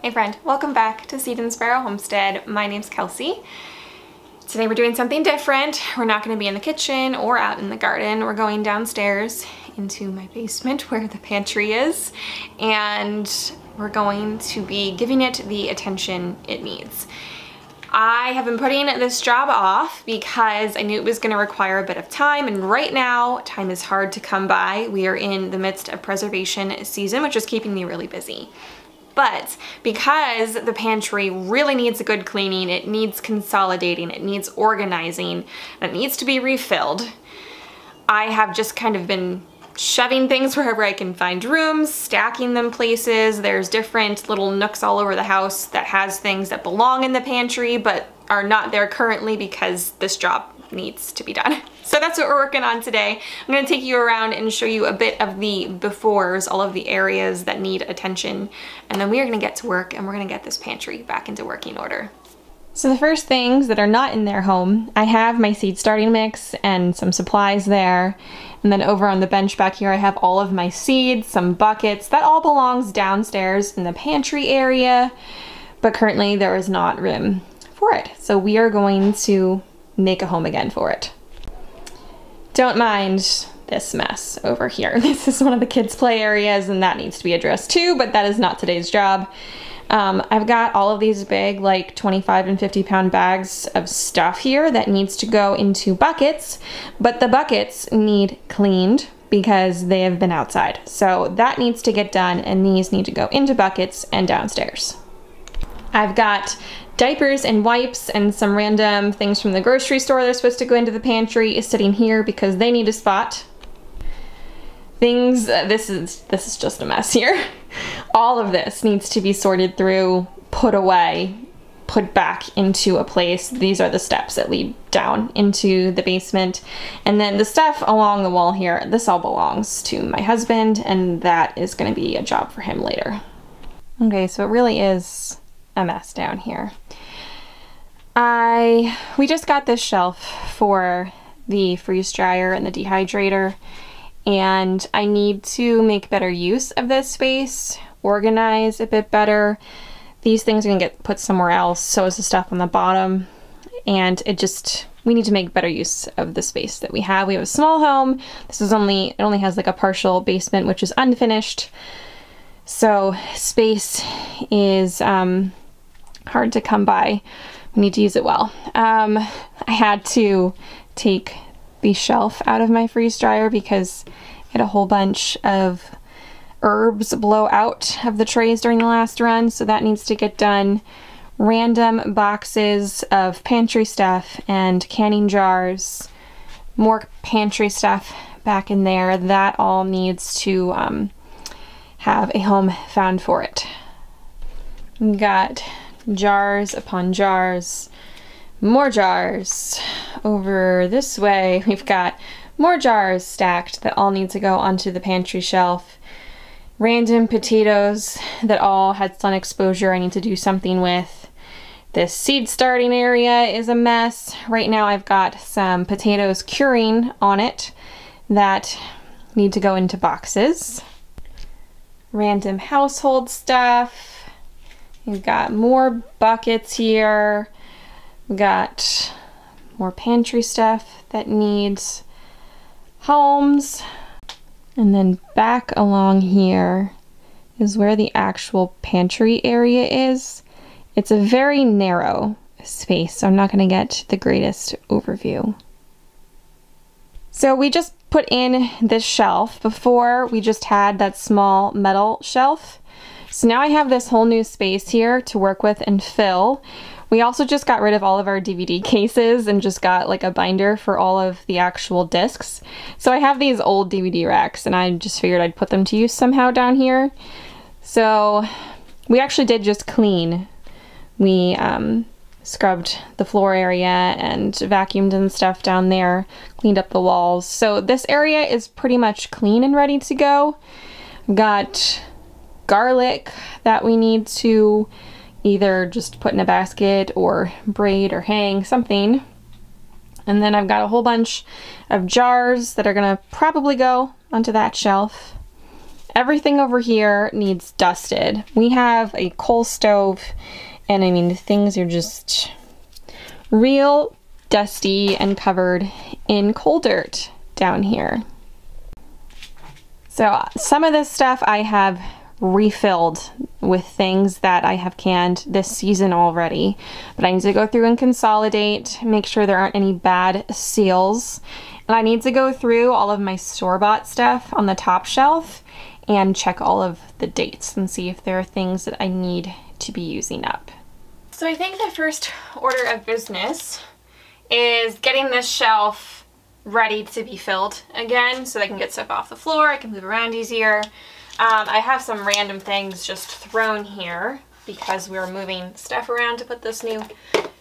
Hey friend, welcome back to Seed and Sparrow Homestead. My name's Kelsey. Today we're doing something different. We're not going to be in the kitchen or out in the garden. We're going downstairs into my basement where the pantry is, and we're going to be giving it the attention it needs. I have been putting this job off because I knew it was going to require a bit of time, and right now time is hard to come by. We are in the midst of preservation season, which is keeping me really busy. But because the pantry really needs a good cleaning, it needs consolidating, it needs organizing, and it needs to be refilled, I have just kind of been shoving things wherever I can find rooms, stacking them places. There's different little nooks all over the house that has things that belong in the pantry but are not there currently because this job needs to be done. So that's what we're working on today. I'm going to take you around and show you a bit of the befores, all of the areas that need attention, and then we are going to get to work and we're going to get this pantry back into working order. So the first things that are not in their home, I have my seed starting mix and some supplies there. And then over on the bench back here, I have all of my seeds, some buckets. That all belongs downstairs in the pantry area, but currently there is not room for it. So we are going to make a home again for it. Don't mind this mess over here. This is one of the kids' play areas and that needs to be addressed too, but that is not today's job. I've got all of these big, like 25 and 50 pound bags of stuff here that needs to go into buckets, but the buckets need cleaned because they have been outside. So that needs to get done, and these need to go into buckets and downstairs. I've got diapers and wipes and some random things from the grocery store that are supposed to go into the pantry is sitting here because they need a spot. Things, this is just a mess here. All of this needs to be sorted through, put away, put back into a place. These are the steps that lead down into the basement. And then the stuff along the wall here, this all belongs to my husband, and that is going to be a job for him later. Okay, so it really is a mess down here. We just got this shelf for the freeze dryer and the dehydrator, and I need to make better use of this space, organize a bit better. These things are gonna get put somewhere else, so is the stuff on the bottom, and we need to make better use of the space that we have. We have a small home. It only has like a partial basement, which is unfinished, so space is hard to come by. We need to use it well. I had to take the shelf out of my freeze dryer because I had a whole bunch of herbs blow out of the trays during the last run, so that needs to get done. Random boxes of pantry stuff and canning jars, more pantry stuff back in there. That all needs to have a home found for it. We got jars upon jars, more jars. Over this way, we've got more jars stacked that all need to go onto the pantry shelf. Random potatoes that all had sun exposure I need to do something with. This seed starting area is a mess. Right now I've got some potatoes curing on it that need to go into boxes. Random household stuff. We've got more buckets here. We've got more pantry stuff that needs homes. And then back along here is where the actual pantry area is. It's a very narrow space, so I'm not going to get the greatest overview. So we just put in this shelf. Before, we just had that small metal shelf. So now I have this whole new space here to work with and fill. We also just got rid of all of our DVD cases and just got like a binder for all of the actual discs. So I have these old DVD racks and I just figured I'd put them to use somehow down here. So we actually did just clean. We scrubbed the floor area and vacuumed and stuff down there, cleaned up the walls. So this area is pretty much clean and ready to go. I've got garlic that we need to either just put in a basket or braid or hang, something. And then I've got a whole bunch of jars that are gonna probably go onto that shelf. Everything over here needs dusted. We have a coal stove, and I mean, things are just real dusty and covered in coal dirt down here. So some of this stuff I have refilled with things that I have canned this season already, but I need to go through and consolidate, make sure there aren't any bad seals, and I need to go through all of my store-bought stuff on the top shelf and check all of the dates and see if there are things that I need to be using up. So I think the first order of business is getting this shelf ready to be filled again so I can get stuff off the floor, I can move around easier. I have some random things just thrown here because we're moving stuff around to put this new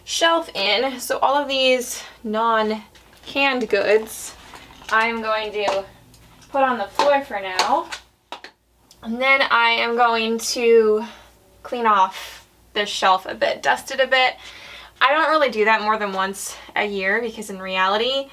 shelf in. So all of these non-canned goods I'm going to put on the floor for now. And then I am going to clean off this shelf a bit, dust it a bit. I don't really do that more than once a year because in reality,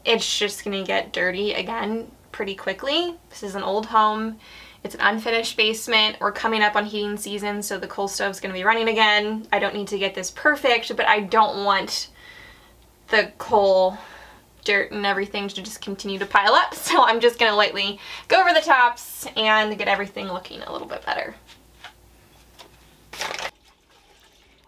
it's just gonna get dirty again pretty quickly. This is an old home. It's an unfinished basement. We're coming up on heating season, so the coal stove's gonna be running again. I don't need to get this perfect, but I don't want the coal dirt and everything to just continue to pile up. So I'm just gonna lightly go over the tops and get everything looking a little bit better.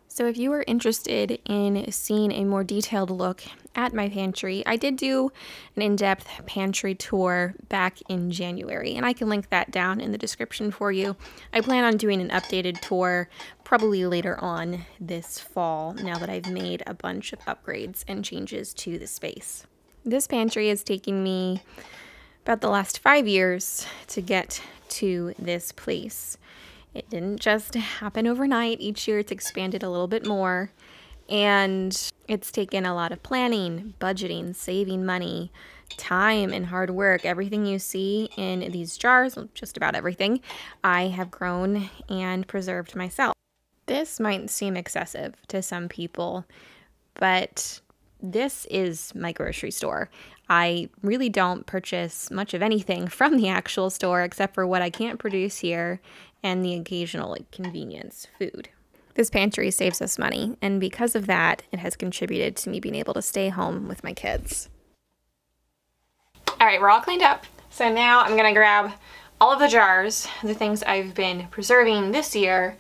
So if you were interested in seeing a more detailed look at my pantry, I did do an in-depth pantry tour back in January, and I can link that down in the description for you. I plan on doing an updated tour probably later on this fall, now that I've made a bunch of upgrades and changes to the space. This pantry is taking me about the last 5 years to get to this place. It didn't just happen overnight. Each year it's expanded a little bit more, and it's taken a lot of planning, budgeting, saving money, time, and hard work. Everything you see in these jars, just about everything, I have grown and preserved myself. This might seem excessive to some people, but this is my grocery store. I really don't purchase much of anything from the actual store except for what I can't produce here and the occasional convenience food. This pantry saves us money, and because of that, it has contributed to me being able to stay home with my kids. All right, we're all cleaned up. So now I'm gonna grab all of the jars, the things I've been preserving this year,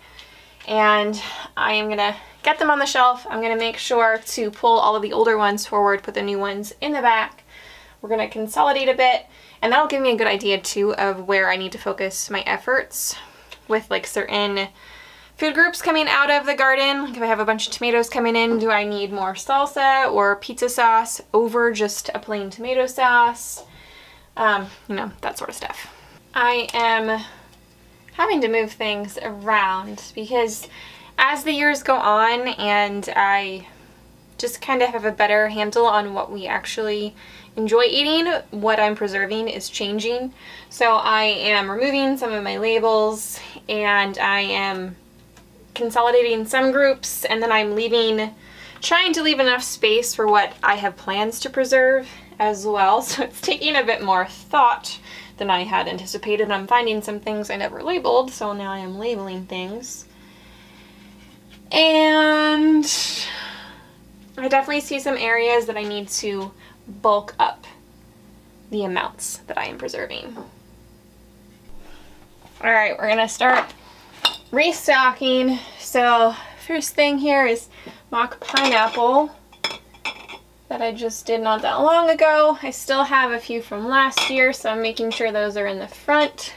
and I am gonna get them on the shelf. I'm gonna make sure to pull all of the older ones forward, put the new ones in the back. We're gonna consolidate a bit, and that'll give me a good idea too of where I need to focus my efforts with like certain food groups coming out of the garden. Like if I have a bunch of tomatoes coming in, do I need more salsa or pizza sauce over just a plain tomato sauce? You know, that sort of stuff. I am having to move things around because as the years go on and I just kind of have a better handle on what we actually enjoy eating, what I'm preserving is changing. So I am removing some of my labels, and I am consolidating some groups, and then I'm trying to leave enough space for what I have plans to preserve as well. So it's taking a bit more thought than I had anticipated. I'm finding some things I never labeled, so now I am labeling things. And I definitely see some areas that I need to bulk up the amounts that I am preserving. All right, we're gonna start restocking. So first thing here is mock pineapple that I just did not that long ago. I still have a few from last year, so I'm making sure those are in the front.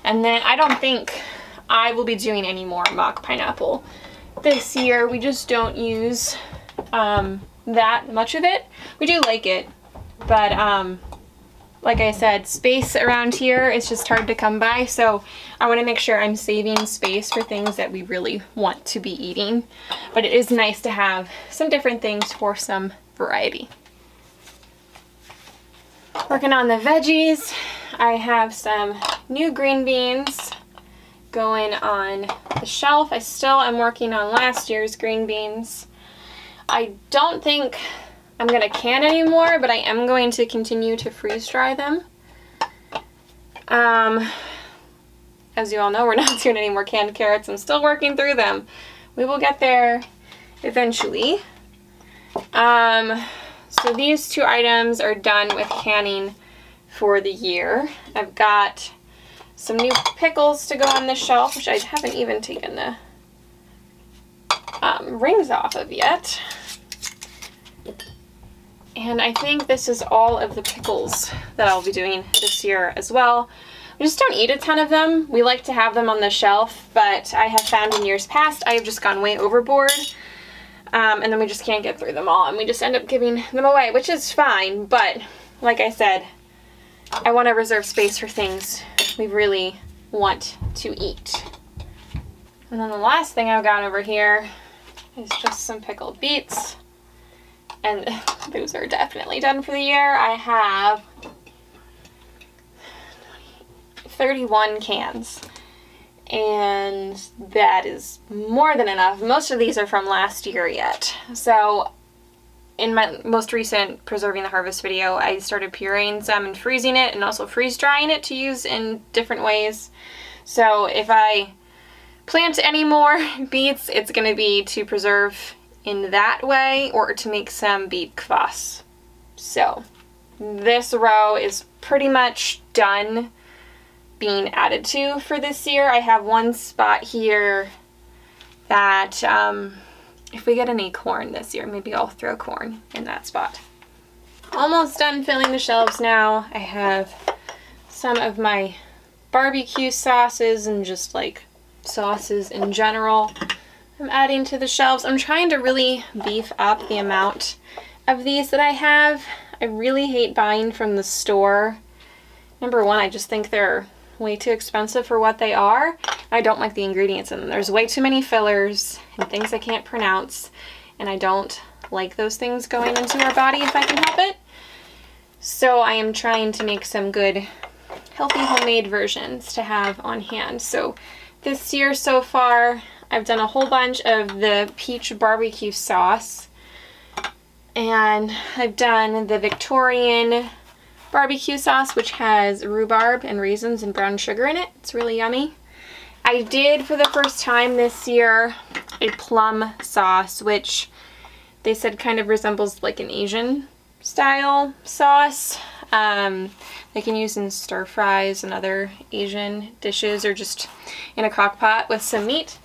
And then I don't think I will be doing any more mock pineapple this year. We just don't use that much of it. We do like it, but like I said, space around here is just hard to come by, so I want to make sure I'm saving space for things that we really want to be eating. But it is nice to have some different things for some variety. Working on the veggies, I have some new green beans going on the shelf. I still am working on last year's green beans. I don't think I'm gonna can anymore, but I am going to continue to freeze dry them. As you all know, we're not doing any more canned carrots. I'm still working through them. We will get there eventually. So these 2 items are done with canning for the year. I've got some new pickles to go on the shelf, which I haven't even taken the rings off of yet. And I think this is all of the pickles that I'll be doing this year as well. We just don't eat a ton of them. We like to have them on the shelf, but I have found in years past I have just gone way overboard. And then we just can't get through them all, and we just end up giving them away, which is fine, but like I said, I want to reserve space for things we really want to eat. And then the last thing I've got over here is just some pickled beets, and those are definitely done for the year. I have 31 cans, and that is more than enough. Most of these are from last year yet. So in my most recent Preserving the Harvest video, I started pureeing some and freezing it, and also freeze drying it to use in different ways. So if I plant any more beets, it's going to be to preserve in that way or to make some beet kvass. So this row is pretty much done being added to for this year. I have one spot here that if we get any corn this year, maybe I'll throw corn in that spot. Almost done filling the shelves now. I have some of my barbecue sauces and just like sauces in general I'm adding to the shelves. I'm trying to really beef up the amount of these that I have. I really hate buying from the store. Number one, I just think they're way too expensive for what they are. I don't like the ingredients in them. There's way too many fillers and things I can't pronounce, and I don't like those things going into our body if I can help it. So I am trying to make some good, healthy homemade versions to have on hand. So this year so far, I've done a whole bunch of the peach barbecue sauce, and I've done the Victorian barbecue sauce, which has rhubarb and raisins and brown sugar in it. It's really yummy. I did, for the first time this year, a plum sauce, which they said kind of resembles like an Asian style sauce. They can use in stir fries and other Asian dishes, or just in a crock pot with some meat.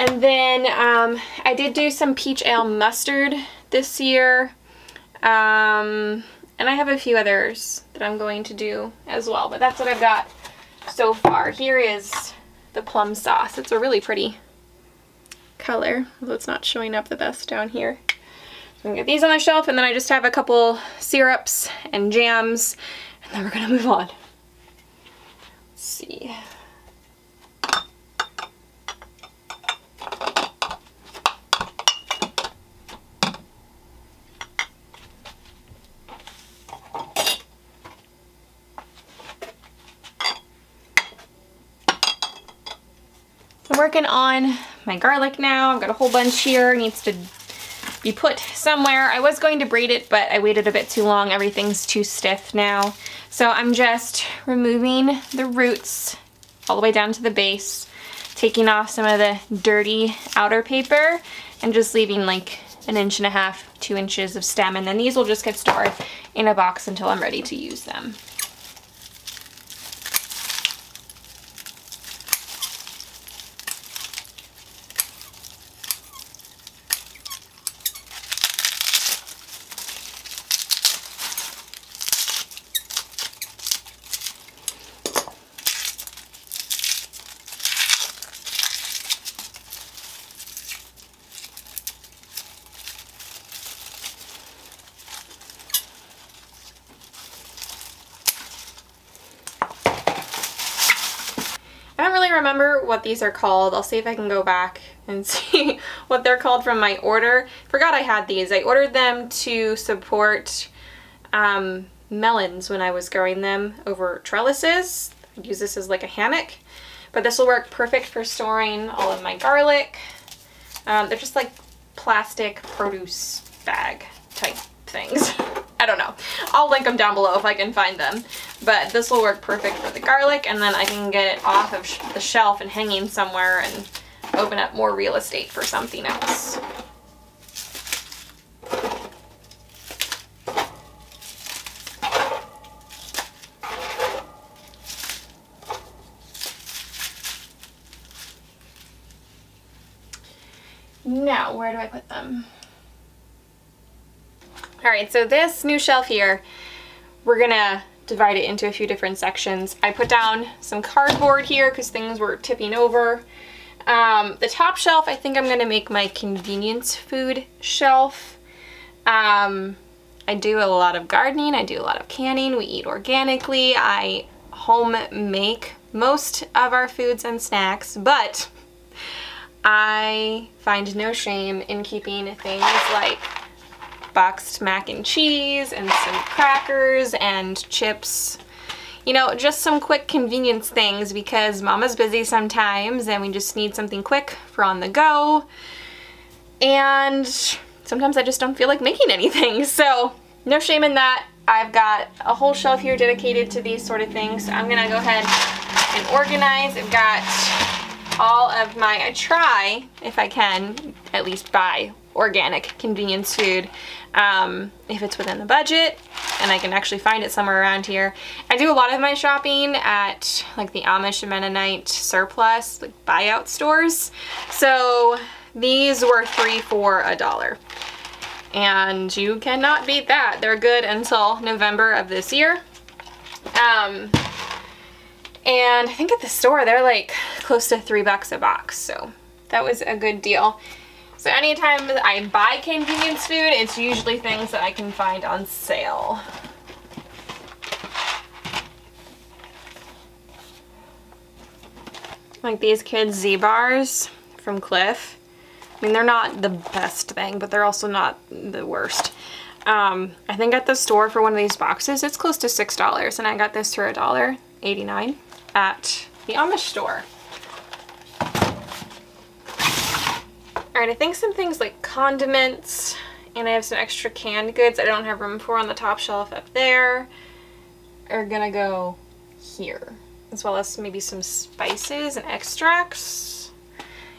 And then I did do some peach ale mustard this year. And I have a few others that I'm going to do as well, but that's what I've got so far. Here is the plum sauce. It's a really pretty color, although it's not showing up the best down here. So I'm gonna get these on the shelf, and then I just have a couple syrups and jams, and then we're gonna move on. Let's see. Working on my garlic now. I've got a whole bunch here. It needs to be put somewhere. I was going to braid it, but I waited a bit too long. Everything's too stiff now. So I'm just removing the roots all the way down to the base, taking off some of the dirty outer paper, and just leaving like 1.5 inches, 2 inches of stem. And then these will just get stored in a box until I'm ready to use them. I don't really remember what these are called. I'll see if I can go back and see what they're called from my order. Forgot I had these. I ordered them to support melons when I was growing them over trellises. I'd use this as like a hammock, but this will work perfect for storing all of my garlic. They're just like plastic produce bag type things. I don't know. I'll link them down below if I can find them. But this will work perfect for the garlic, and then I can get it off of the shelf and hanging somewhere and open up more real estate for something else. Now, where do I put them? Alright, so this new shelf here, we're gonna divide it into a few different sections. I put down some cardboard here because things were tipping over. The top shelf, I think I'm gonna make my convenience food shelf. I do a lot of gardening, I do a lot of canning, we eat organically, I home make most of our foods and snacks, but I find no shame in keeping things like boxed mac and cheese and some crackers and chips. You know, just some quick convenience things because Mama's busy sometimes and we just need something quick for on the go. And sometimes I just don't feel like making anything. So no shame in that. I've got a whole shelf here dedicated to these sort of things. So I'm gonna go ahead and organize. I've got all of my, I try, if I can, at least buy organic convenience food if it's within the budget and I can actually find it somewhere around here. I do a lot of my shopping at like the Amish and Mennonite surplus, like buyout stores. So these were 3 for $1. And you cannot beat that. They're good until November of this year. And I think at the store they're like close to $3 a box, so that was a good deal. So anytime that I buy convenience food, it's usually things that I can find on sale. Like these kids' Z-bars from Cliff. I mean, they're not the best thing, but they're also not the worst. I think at the store for one of these boxes, it's close to $6, and I got this for $1.89 at the Amish store. Alright, I think some things like condiments, and I have some extra canned goods I don't have room for on the top shelf up there, are gonna go here, as well as maybe some spices and extracts.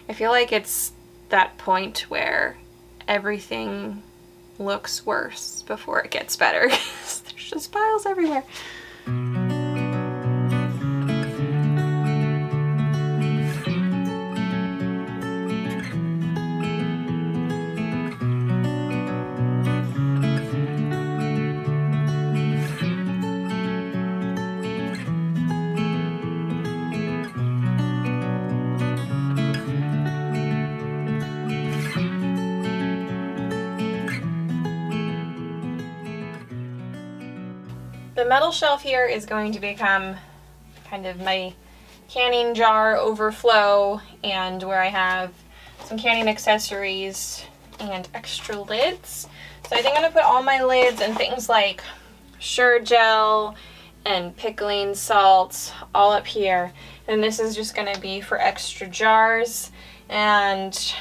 I feel like it's that point where everything looks worse before it gets better. There's just piles everywhere. The metal shelf here is going to become kind of my canning jar overflow and where I have some canning accessories and extra lids. So I think I'm going to put all my lids and things like Sure Gel and pickling salt all up here. And this is just going to be for extra jars, and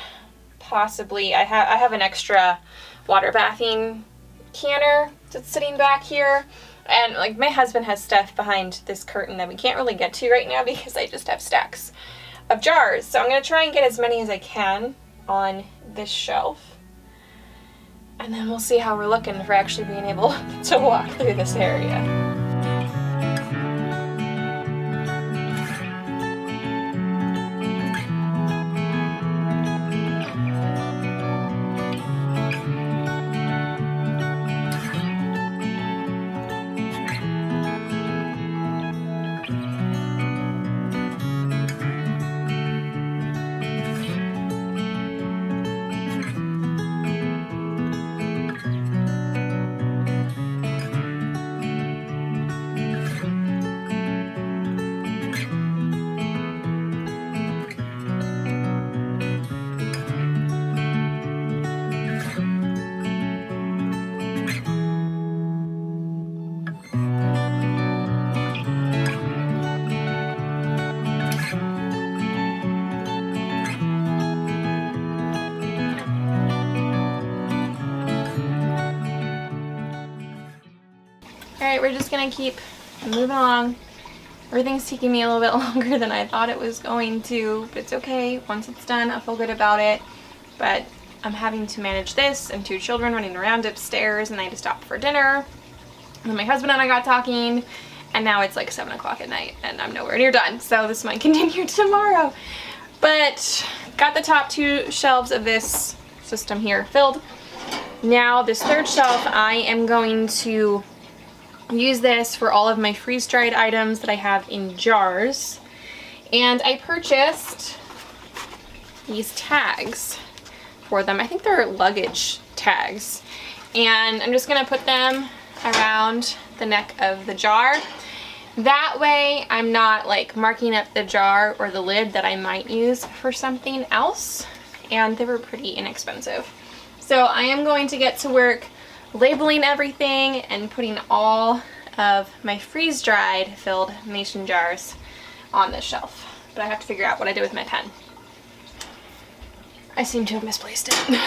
possibly I have an extra water bathing canner that's sitting back here. And like my husband has stuff behind this curtain that we can't really get to right now because I just have stacks of jars. So I'm going to try and get as many as I can on this shelf. And then we'll see how we're looking for actually being able to walk through this area. Alright, we're just gonna keep moving along. Everything's taking me a little bit longer than I thought it was going to, but it's okay. Once it's done, I'll feel good about it. But I'm having to manage this and 2 children running around upstairs, and I had to stop for dinner. And then my husband and I got talking, and now it's like 7 o'clock at night, and I'm nowhere near done, so this might continue tomorrow. But got the top 2 shelves of this system here filled. Now this 3rd shelf, I am going to use this for all of my freeze-dried items that I have in jars. And I purchased these tags for them. I think they're luggage tags. And I'm just gonna put them around the neck of the jar. That way I'm not like marking up the jar or the lid that I might use for something else. And they were pretty inexpensive. So I am going to get to work labeling everything and putting all of my freeze-dried filled mason jars on this shelf. But I have to figure out what I did with my pen. I seem to have misplaced it.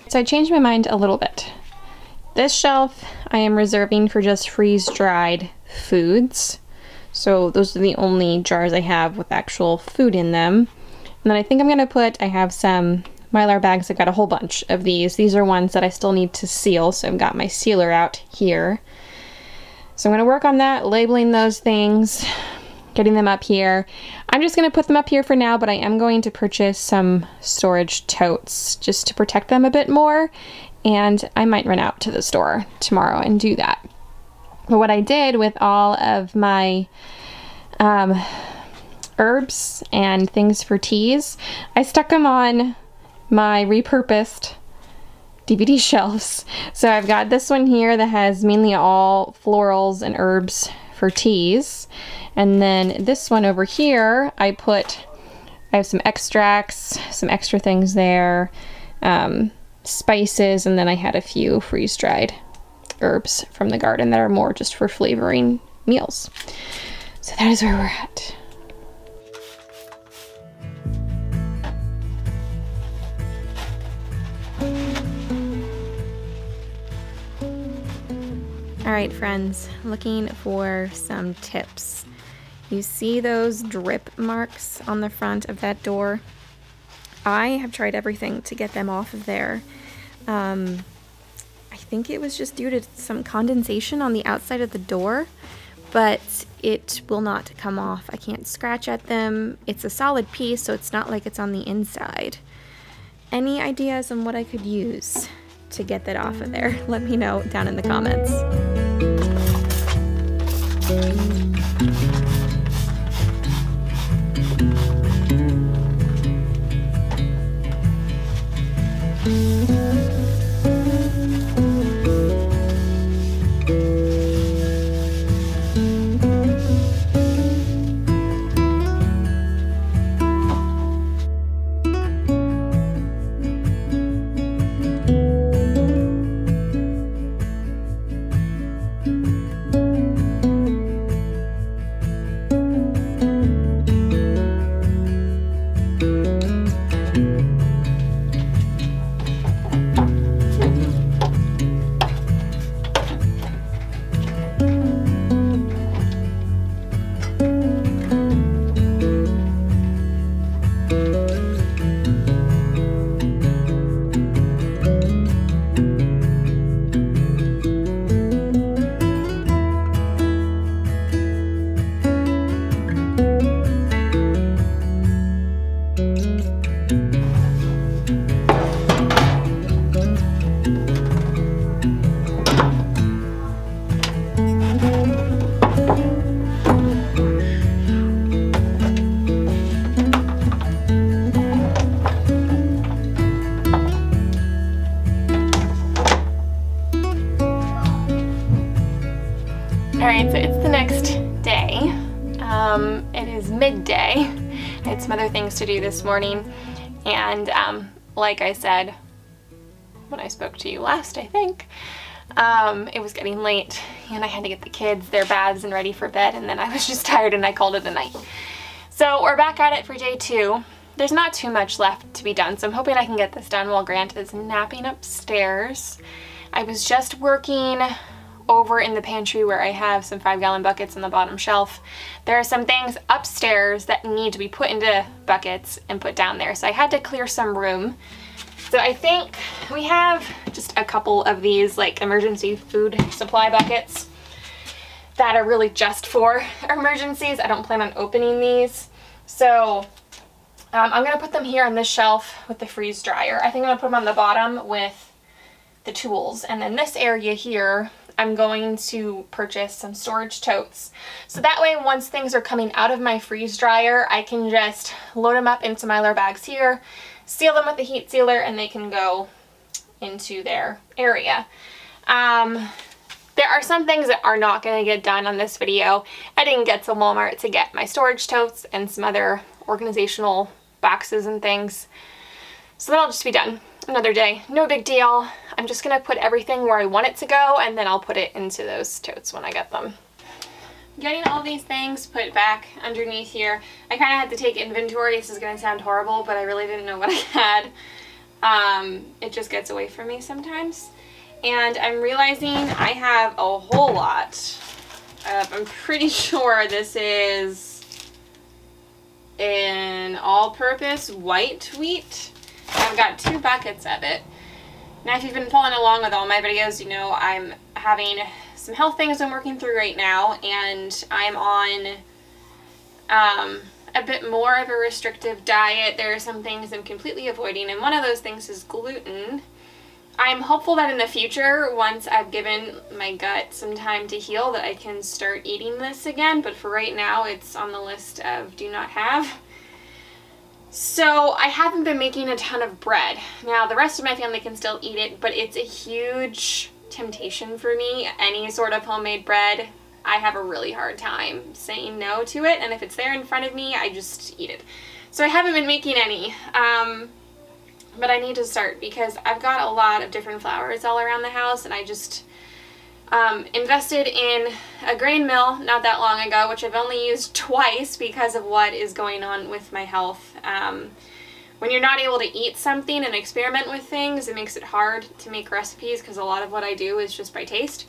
So I changed my mind a little bit. This shelf I am reserving for just freeze-dried foods. So those are the only jars I have with actual food in them. And then I think I'm gonna put, I have some Mylar bags. I've got a whole bunch of these. These are ones that I still need to seal, so I've got my sealer out here. So I'm gonna work on that, labeling those things, getting them up here. I'm just gonna put them up here for now, but I am going to purchase some storage totes just to protect them a bit more, and I might run out to the store tomorrow and do that. But what I did with all of my herbs and things for teas, I stuck them on my repurposed DVD shelves. So I've got this one here that has mainly all florals and herbs for teas. And then this one over here, I have some extracts, some extra things there, spices, and then I had a few freeze-dried herbs from the garden that are more just for flavoring meals. So that is where we're at. All right, friends, looking for some tips. You see those drip marks on the front of that door? I have tried everything to get them off of there. I think it was just due to some condensation on the outside of the door, but it will not come off. I can't scratch at them. It's a solid piece, so it's not like it's on the inside. Any ideas on what I could use to get that off of there? Let me know down in the comments. Alright, so it's the next day. It is midday. I I had some other things to do this morning, and like I said when I spoke to you last, I think, it was getting late and I had to get the kids their baths and ready for bed, and then I was just tired and I called it a night. So we're back at it for day 2. There's not too much left to be done, so I'm hoping I can get this done while Grant is napping upstairs. I was just working over in the pantry where I have some 5-gallon buckets on the bottom shelf. There are some things upstairs that need to be put into buckets and put down there, so I had to clear some room. So I think we have just a couple of these like emergency food supply buckets that are really just for emergencies. I don't plan on opening these. So I'm gonna put them here on this shelf with the freeze dryer. I think I'm gonna put them on the bottom with the tools. And then this area here, I'm going to purchase some storage totes. So that way, once things are coming out of my freeze dryer, I can just load them up into Mylar bags here, seal them with the heat sealer, and they can go into their area. There are some things that are not going to get done on this video. I didn't get to Walmart to get my storage totes and some other organizational boxes and things. So that'll just be done another day. No big deal. I'm just going to put everything where I want it to go, and then I'll put it into those totes when I get them. Getting all these things put back underneath here. I kind of had to take inventory. This is going to sound horrible, but I really didn't know what I had. It just gets away from me sometimes. And I'm realizing I have a whole lot. I'm pretty sure this is an all-purpose white wheat. I've got 2 buckets of it. Now, if you've been following along with all my videos, you know I'm having some health things I'm working through right now, and I'm on a bit more of a restrictive diet. There are some things I'm completely avoiding, and one of those things is gluten. I'm hopeful that in the future, once I've given my gut some time to heal, that I can start eating this again, but for right now, it's on the list of do not have. So I haven't been making a ton of bread. Now, the rest of my family can still eat it, but it's a huge temptation for me. Any sort of homemade bread, I have a really hard time saying no to it, and if it's there in front of me, I just eat it. So I haven't been making any, but I need to start because I've got a lot of different flours all around the house, and I just invested in a grain mill not that long ago, which I've only used twice because of what is going on with my health. When you're not able to eat something and experiment with things, it makes it hard to make recipes because a lot of what I do is just by taste.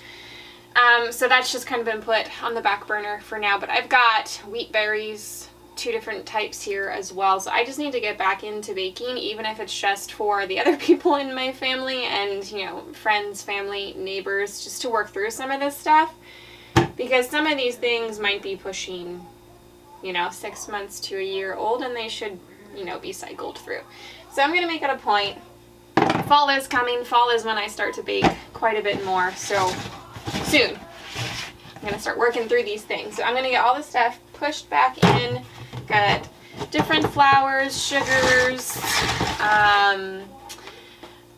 So that's just kind of been put on the back burner for now, but I've got wheat berries, 2 different types here as well, so I just need to get back into baking, even if it's just for the other people in my family and, you know, friends, family, neighbors, just to work through some of this stuff, because some of these things might be pushing, you know, 6 months to a year old, and they should, you know, be cycled through. So I'm going to make it a point. Fall is coming. Fall is when I start to bake quite a bit more, so soon I'm going to start working through these things. So I'm going to get all this stuff pushed back in. Got different flours, sugars,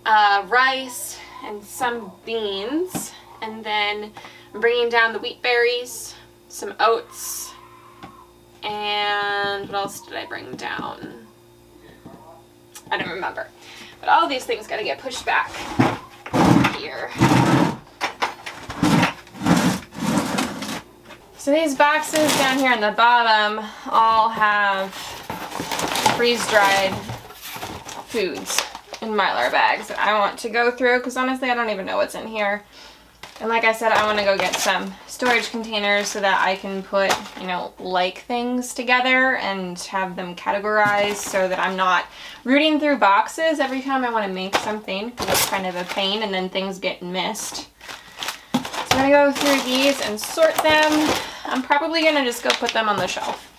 rice, and some beans. And then I'm bringing down the wheat berries, some oats, and what else did I bring down? I don't remember. But all of these things got to get pushed back here. So these boxes down here on the bottom all have freeze-dried foods in Mylar bags that I want to go through, because honestly I don't even know what's in here. And like I said, I want to go get some storage containers so that I can put, you know, like things together and have them categorized so that I'm not rooting through boxes every time I want to make something, because it's kind of a pain and then things get missed. So I'm going to go through these and sort them. I'm probably going to just go put them on the shelf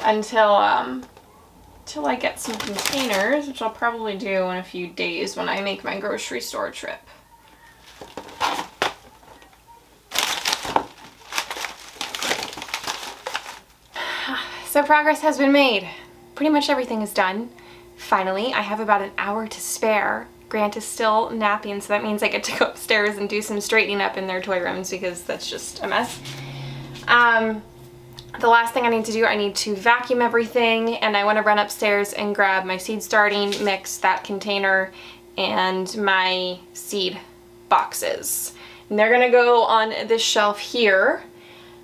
until I get some containers, which I'll probably do in a few days when I make my grocery store trip. So progress has been made. Pretty much everything is done. Finally, I have about an hour to spare. Grant is still napping, so that means I get to go upstairs and do some straightening up in their toy rooms because that's just a mess. The last thing I need to do, I need to vacuum everything, and I want to run upstairs and grab my seed starting mix, that container, and my seed boxes. And they're gonna go on this shelf here.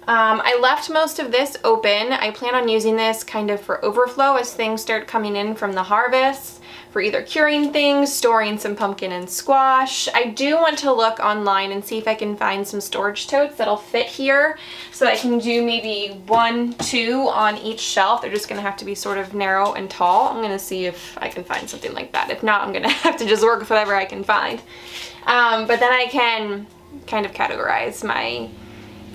I left most of this open. I plan on using this kind of for overflow as things start coming in from the harvest, for either curing things, storing some pumpkin and squash. I do want to look online and see if I can find some storage totes that'll fit here, so I can do maybe 1, 2 on each shelf. They're just gonna have to be sort of narrow and tall. I'm gonna see if I can find something like that. If not, I'm gonna have to just work with whatever I can find. But then I can kind of categorize my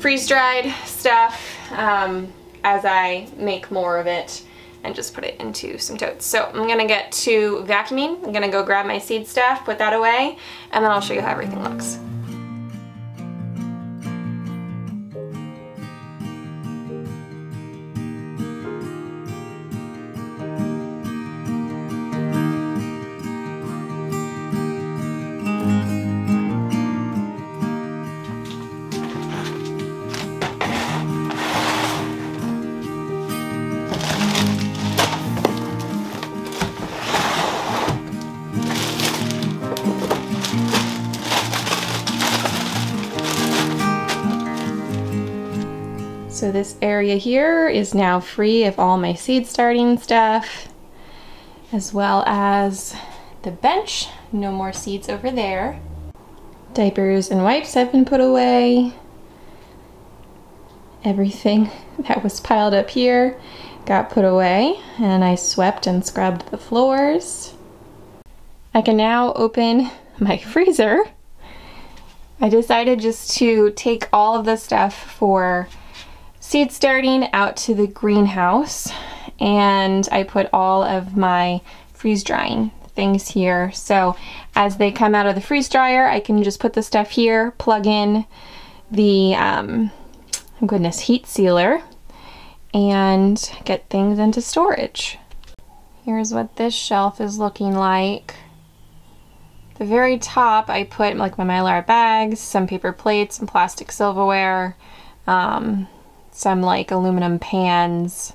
freeze-dried stuff as I make more of it and just put it into some totes. So I'm gonna get to vacuuming. I'm gonna go grab my seed stuff, put that away, and then I'll show you how everything looks. So this area here is now free of all my seed starting stuff, as well as the bench. No more seeds over there. Diapers and wipes have been put away. Everything that was piled up here got put away, and I swept and scrubbed the floors. I can now open my freezer. I decided just to take all of the stuff for seed starting out to the greenhouse, and I put all of my freeze drying things here. So as they come out of the freeze dryer, I can just put the stuff here, plug in the heat sealer, and get things into storage. Here's what this shelf is looking like. The very top, I put like my Mylar bags, some paper plates, some plastic silverware, some like aluminum pans.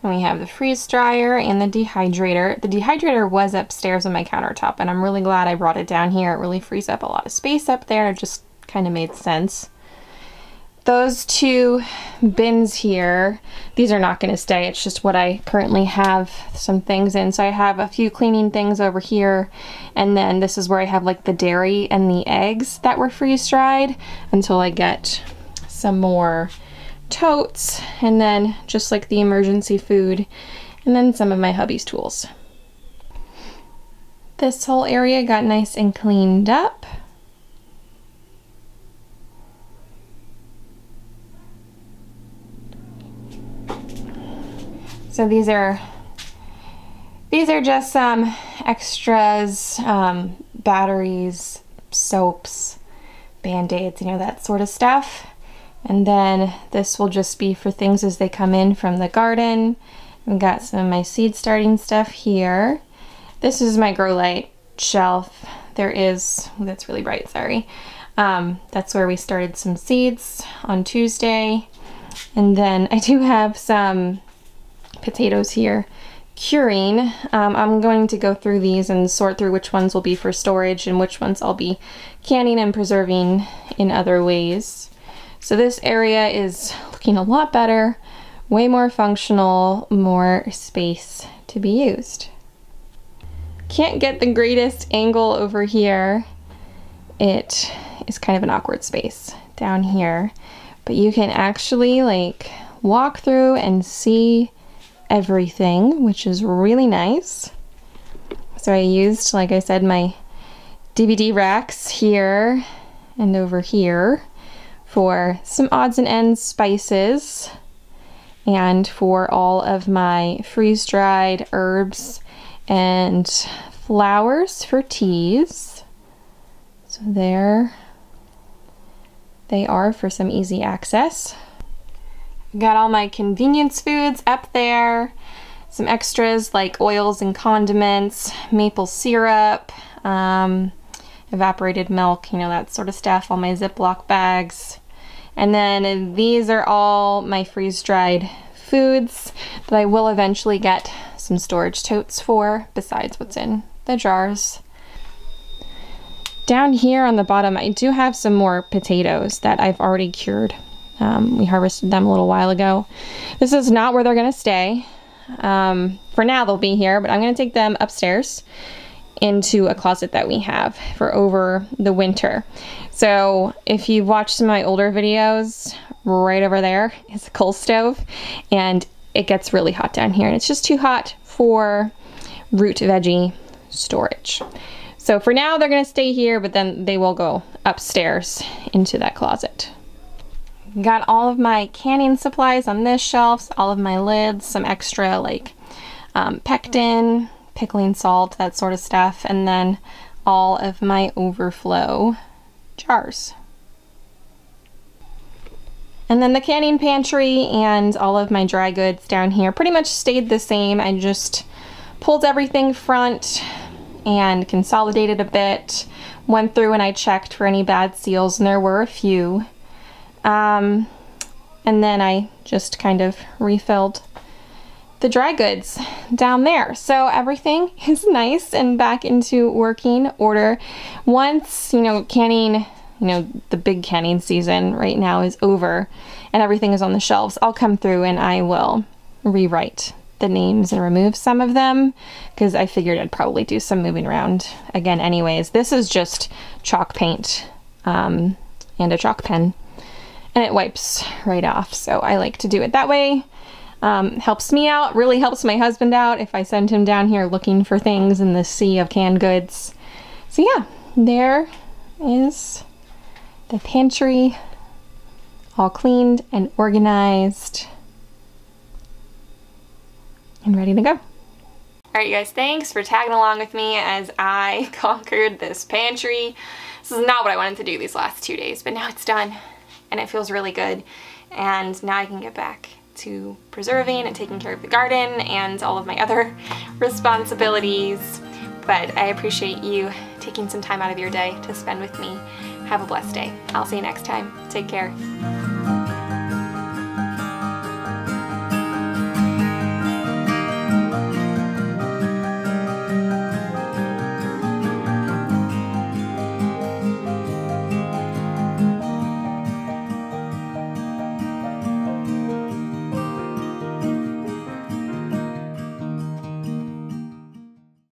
And we have the freeze dryer and the dehydrator. The dehydrator was upstairs on my countertop, and I'm really glad I brought it down here. It really frees up a lot of space up there. It just kind of made sense. Those 2 bins here, these are not going to stay. It's just what I currently have some things in. So I have a few cleaning things over here, and then this is where I have like the dairy and the eggs that were freeze dried until I get some more totes, and then just like the emergency food, and then some of my hubby's tools. This whole area got nice and cleaned up. So these are just some extras, batteries, soaps, band-aids, you know, that sort of stuff. And then this will just be for things as they come in from the garden. We've got some of my seed starting stuff here. This is my grow light shelf. That's really bright, sorry. That's where we started some seeds on Tuesday. And then I do have some potatoes here curing. I'm going to go through these and sort through which ones will be for storage and which ones I'll be canning and preserving in other ways. So this area is looking a lot better, way more functional, more space to be used. Can't get the greatest angle over here. It is kind of an awkward space down here, but you can actually like walk through and see everything, which is really nice. So I used, like I said, my DVD racks here and over here for some odds and ends spices, and for all of my freeze-dried herbs and flowers for teas. So there they are for some easy access. Got all my convenience foods up there, some extras like oils and condiments, maple syrup, evaporated milk, you know, that sort of stuff, all my Ziploc bags. And then these are all my freeze-dried foods that I will eventually get some storage totes for, besides what's in the jars. Down here on the bottom, I do have some more potatoes that I've already cured. We harvested them a little while ago. This is not where they're gonna stay. For now they'll be here, but I'm gonna take them upstairs into a closet that we have for over the winter. So if you've watched some of my older videos, right over there is a coal stove, and it gets really hot down here, and it's just too hot for root veggie storage. So for now they're gonna stay here, but then they will go upstairs into that closet. Got all of my canning supplies on this shelf, all of my lids, some extra like pectin, pickling salt, that sort of stuff, and then all of my overflow jars. And then the canning pantry and all of my dry goods down here pretty much stayed the same. I just pulled everything front and consolidated a bit, went through and I checked for any bad seals, and there were a few. And then I just kind of refilled the dry goods down there. So everything is nice and back into working order. Once, canning, the big canning season right now is over and everything is on the shelves, I'll come through and I will rewrite the names and remove some of them, because I figured I'd probably do some moving around again anyways. This is just chalk paint and a chalk pen, and it wipes right off, so I like to do it that way. Helps me out, really helps my husband out if I send him down here looking for things in the sea of canned goods. So yeah, there is the pantry, all cleaned and organized and ready to go. Alright you guys, thanks for tagging along with me as I conquered this pantry. This is not what I wanted to do these last 2 days, but now it's done and it feels really good, and now I can get back to preserving and taking care of the garden and all of my other responsibilities. But I appreciate you taking some time out of your day to spend with me. Have a blessed day. I'll see you next time. Take care.